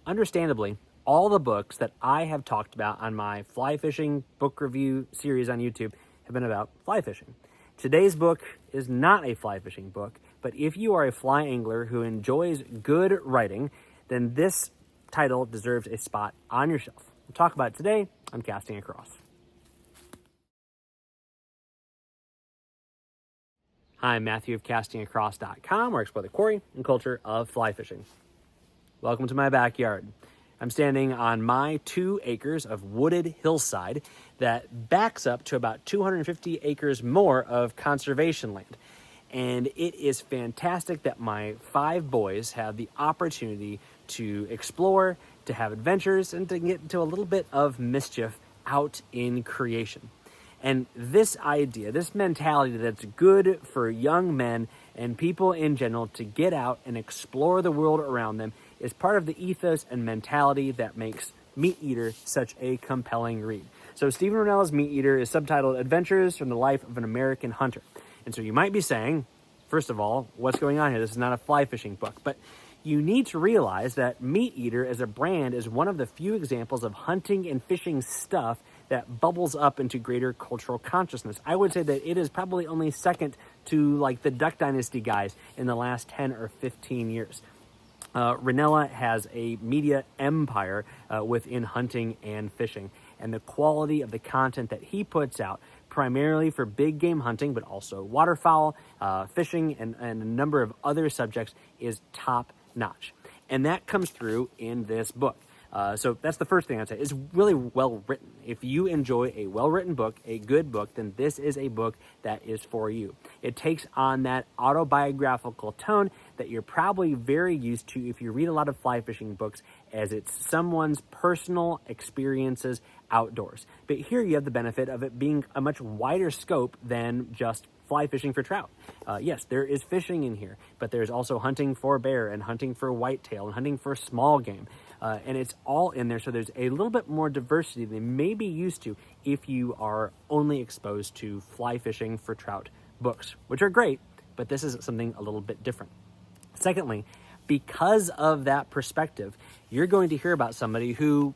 understandably, all the books that I have talked about on my fly fishing book review series on YouTube have been about fly fishing. Today's book is not a fly fishing book, but if you are a fly angler who enjoys good writing, then this title deserves a spot on your shelf. We'll talk about it today on Casting Across. Hi, I'm Matthew of castingacross.com, where I explore the quarry and culture of fly fishing. Welcome to my backyard. I'm standing on my 2 acres of wooded hillside that backs up to about 250 acres more of conservation land. And it is fantastic that my 5 boys have the opportunity to explore, to have adventures, and to get into a little bit of mischief out in creation. And this idea, this mentality that's good for young men and people in general to get out and explore the world around them is part of the ethos and mentality that makes Meat Eater such a compelling read. So Stephen Rinella's Meat Eater is subtitled Adventures from the Life of an American Hunter. And so you might be saying, first of all, what's going on here? This is not a fly fishing book. But you need to realize that Meat Eater as a brand is one of the few examples of hunting and fishing stuff that bubbles up into greater cultural consciousness. I would say that it is probably only second to like the Duck Dynasty guys in the last 10 or 15 years. Rinella has a media empire within hunting and fishing, and the quality of the content that he puts out, primarily for big game hunting, but also waterfowl, fishing, and a number of other subjects, is top notch. And that comes through in this book. So that's the first thing I'd say. It's really well written. If you enjoy a well-written book, a good book, then this is a book that is for you. It takes on that autobiographical tone that you're probably very used to if you read a lot of fly fishing books, as it's someone's personal experiences outdoors. But here you have the benefit of it being a much wider scope than just fly fishing for trout. Yes, there is fishing in here, but there's also hunting for bear and hunting for whitetail and hunting for small game. And it's all in there, so there's a little bit more diversity than you may be used to if you are only exposed to fly fishing for trout books, which are great, but this is something a little bit different. Secondly, because of that perspective, you're going to hear about somebody who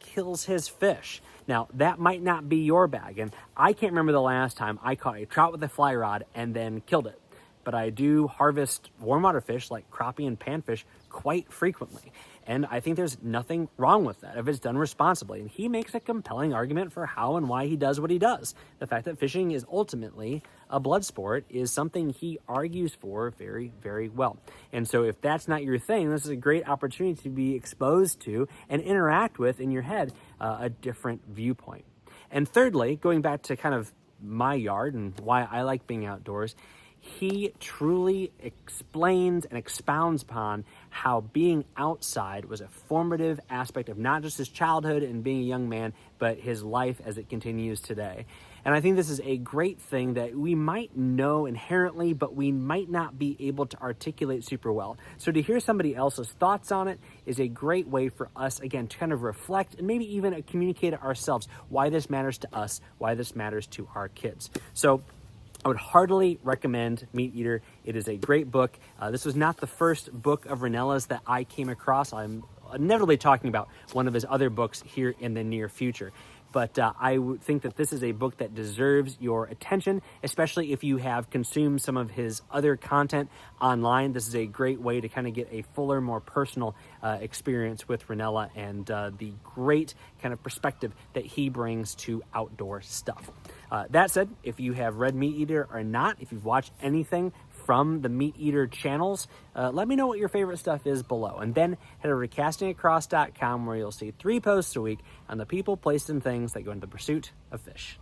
kills his fish. Now, that might not be your bag, and I can't remember the last time I caught a trout with a fly rod and then killed it. But I do harvest warm water fish like crappie and panfish quite frequently. And I think there's nothing wrong with that if it's done responsibly. And he makes a compelling argument for how and why he does what he does. The fact that fishing is ultimately a blood sport is something he argues for very, very well. And so if that's not your thing, this is a great opportunity to be exposed to and interact with in your head a different viewpoint. And thirdly, going back to kind of my yard and why I like being outdoors, he truly explains and expounds upon how being outside was a formative aspect of not just his childhood and being a young man, but his life as it continues today. And I think this is a great thing that we might know inherently, but we might not be able to articulate super well. So to hear somebody else's thoughts on it is a great way for us, again, to kind of reflect and maybe even communicate it ourselves, why this matters to us, why this matters to our kids. So I would heartily recommend Meat Eater. It is a great book. This was not the first book of Rinella's that I came across. I'm inevitably talking about one of his other books here in the near future. But I would think that this is a book that deserves your attention, especially if you have consumed some of his other content online. This is a great way to kind of get a fuller, more personal experience with Rinella and the great kind of perspective that he brings to outdoor stuff. That said, if you have read Meat Eater or not, if you've watched anything from the Meat Eater channels, let me know what your favorite stuff is below. And then head over to castingacross.com, where you'll see 3 posts a week on the people, places, and things that go into the pursuit of fish.